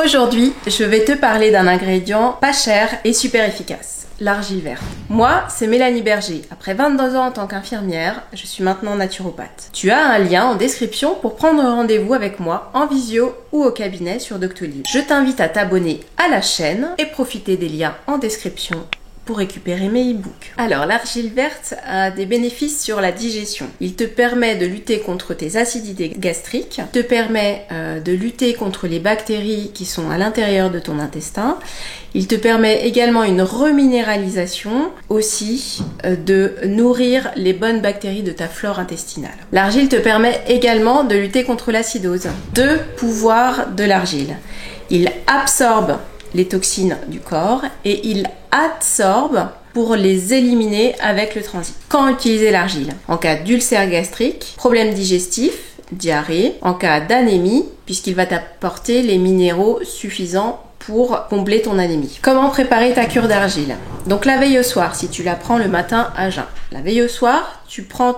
Aujourd'hui, je vais te parler d'un ingrédient pas cher et super efficace, l'argile verte. Moi, c'est Mélanie Berger. Après 22 ans en tant qu'infirmière, je suis maintenant naturopathe. Tu as un lien en description pour prendre rendez-vous avec moi en visio ou au cabinet sur Doctolib. Je t'invite à t'abonner à la chaîne et profiter des liens en description pour récupérer mes e-books. Alors, l'argile verte a des bénéfices sur la digestion. Il te permet de lutter contre tes acidités gastriques, te permet de lutter contre les bactéries qui sont à l'intérieur de ton intestin. Il te permet également une reminéralisation, aussi de nourrir les bonnes bactéries de ta flore intestinale. L'argile te permet également de lutter contre l'acidose. Deux pouvoirs de l'argile. Il absorbe les toxines du corps et il adsorbe pour les éliminer avec le transit. Quand utiliser l'argile? En cas d'ulcère gastrique, problème digestif, diarrhée, en cas d'anémie, puisqu'il va t'apporter les minéraux suffisants pour combler ton anémie. Comment préparer ta cure d'argile? Donc la veille au soir, si tu la prends le matin à jeun. La veille au soir, tu prends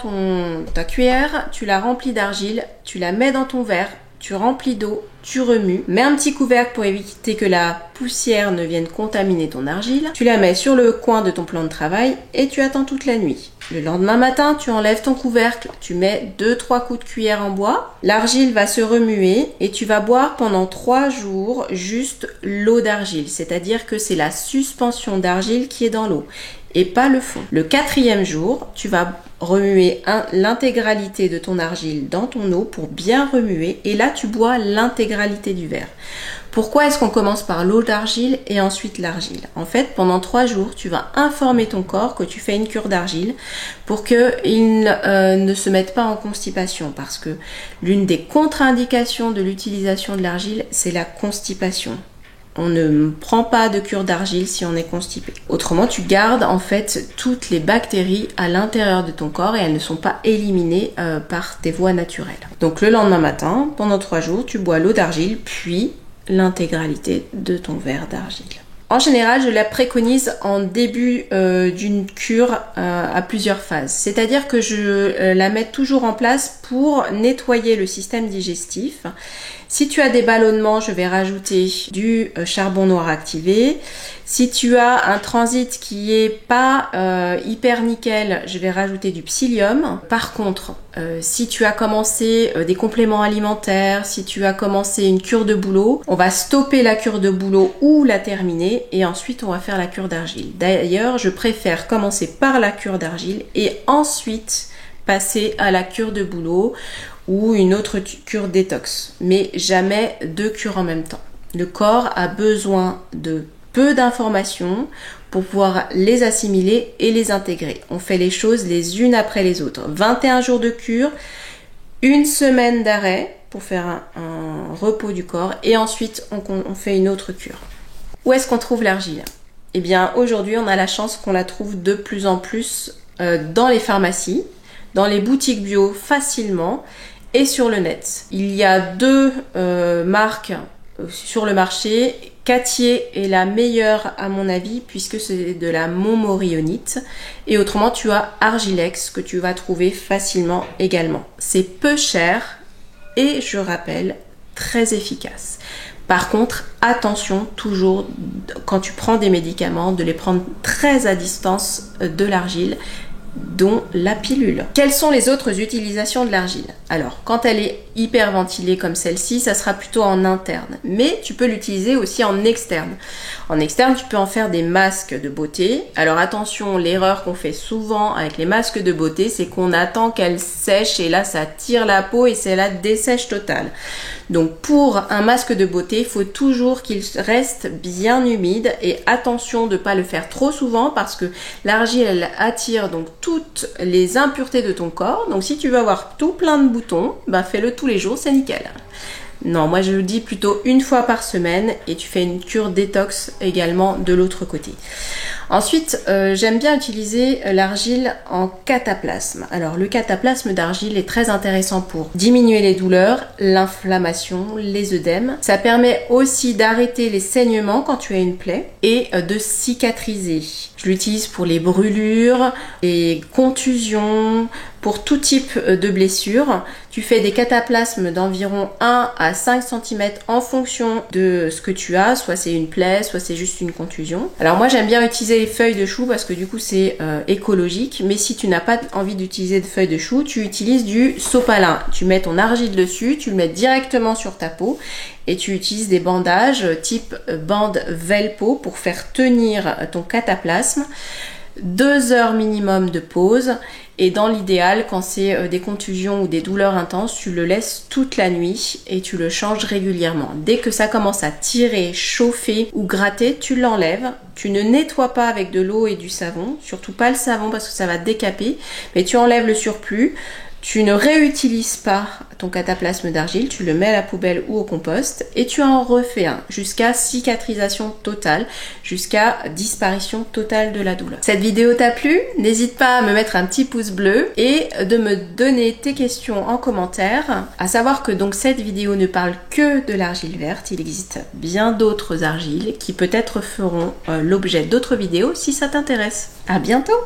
ta cuillère, tu la remplis d'argile, tu la mets dans ton verre, tu remplis d'eau, tu remues, mets un petit couvercle pour éviter que la poussière ne vienne contaminer ton argile. Tu la mets sur le coin de ton plan de travail et tu attends toute la nuit. Le lendemain matin, tu enlèves ton couvercle, tu mets 2-3 coups de cuillère en bois. L'argile va se remuer et tu vas boire pendant 3 jours juste l'eau d'argile. C'est-à-dire que c'est la suspension d'argile qui est dans l'eau et pas le fond. Le 4e jour, tu vas remuer l'intégralité de ton argile dans ton eau pour bien remuer et là tu bois l'intégralité du verre. Pourquoi est-ce qu'on commence par l'eau d'argile et ensuite l'argile? En fait, pendant 3 jours, tu vas informer ton corps que tu fais une cure d'argile pour qu'il ne se mette pas en constipation, parce que l'une des contre-indications de l'utilisation de l'argile, c'est la constipation. On ne prend pas de cure d'argile si on est constipé. Autrement, tu gardes en fait toutes les bactéries à l'intérieur de ton corps et elles ne sont pas éliminées par tes voies naturelles. Donc le lendemain matin, pendant 3 jours, tu bois l'eau d'argile, puis l'intégralité de ton verre d'argile. En général, je la préconise en début d'une cure à plusieurs phases. C'est-à-dire que je la mets toujours en place pour nettoyer le système digestif. Si tu as des ballonnements, je vais rajouter du charbon noir activé. Si tu as un transit qui est pas hyper nickel, je vais rajouter du psyllium. Par contre, si tu as commencé des compléments alimentaires, si tu as commencé une cure de bouleau, on va stopper la cure de bouleau ou la terminer et ensuite on va faire la cure d'argile. D'ailleurs, je préfère commencer par la cure d'argile et ensuite passer à la cure de bouleau ou une autre cure détox, mais jamais 2 cures en même temps. Le corps a besoin de peu d'informations pour pouvoir les assimiler et les intégrer. On fait les choses les unes après les autres. 21 jours de cure, 1 semaine d'arrêt pour faire un repos du corps et ensuite on fait une autre cure. Où est-ce qu'on trouve l'argile? Eh bien aujourd'hui on a la chance qu'on la trouve de plus en plus dans les pharmacies, dans les boutiques bio facilement et sur le net. Il y a 2 marques sur le marché. Cattier est la meilleure à mon avis puisque c'est de la montmorillonite et autrement tu as Argilex que tu vas trouver facilement également. C'est peu cher et je rappelle très efficace. Par contre, attention toujours quand tu prends des médicaments de les prendre très à distance de l'argile, dont la pilule. Quelles sont les autres utilisations de l'argile? Alors, quand elle est hyperventilée comme celle-ci, ça sera plutôt en interne. Mais tu peux l'utiliser aussi en externe. En externe, tu peux en faire des masques de beauté. Alors attention, l'erreur qu'on fait souvent avec les masques de beauté, c'est qu'on attend qu'elles sèchent et là, ça tire la peau et c'est la dessèche totale. Donc pour un masque de beauté, il faut toujours qu'il reste bien humide et attention de ne pas le faire trop souvent parce que l'argile, elle attire donc toutes les impuretés de ton corps. Donc si tu veux avoir tout plein de boutons, bah fais-le tous les jours, c'est nickel. Non, moi je le dis plutôt 1 fois par semaine et tu fais une cure détox également de l'autre côté. Ensuite, j'aime bien utiliser l'argile en cataplasme. Alors le cataplasme d'argile est très intéressant pour diminuer les douleurs, l'inflammation, les œdèmes. Ça permet aussi d'arrêter les saignements quand tu as une plaie et de cicatriser. Je l'utilise pour les brûlures, les contusions, pour tout type de blessure. Tu fais des cataplasmes d'environ 1 à 5 cm en fonction de ce que tu as, soit c'est une plaie, soit c'est juste une contusion. Alors moi j'aime bien utiliser les feuilles de chou parce que du coup c'est écologique, mais si tu n'as pas envie d'utiliser de feuilles de chou, tu utilises du sopalin. Tu mets ton argile dessus, tu le mets directement sur ta peau et tu utilises des bandages type bande Velpo pour faire tenir ton cataplasme. 2 heures minimum de pause et dans l'idéal quand c'est des contusions ou des douleurs intenses tu le laisses toute la nuit et tu le changes régulièrement. Dès que ça commence à tirer, chauffer ou gratter, tu l'enlèves. Tu ne nettoies pas avec de l'eau et du savon, surtout pas le savon parce que ça va décaper, mais tu enlèves le surplus. Tu ne réutilises pas ton cataplasme d'argile, tu le mets à la poubelle ou au compost et tu en refais un jusqu'à cicatrisation totale, jusqu'à disparition totale de la douleur. Cette vidéo t'a plu? N'hésite pas à me mettre un petit pouce bleu et de me donner tes questions en commentaire. À savoir que donc cette vidéo ne parle que de l'argile verte, il existe bien d'autres argiles qui peut-être feront l'objet d'autres vidéos si ça t'intéresse. À bientôt!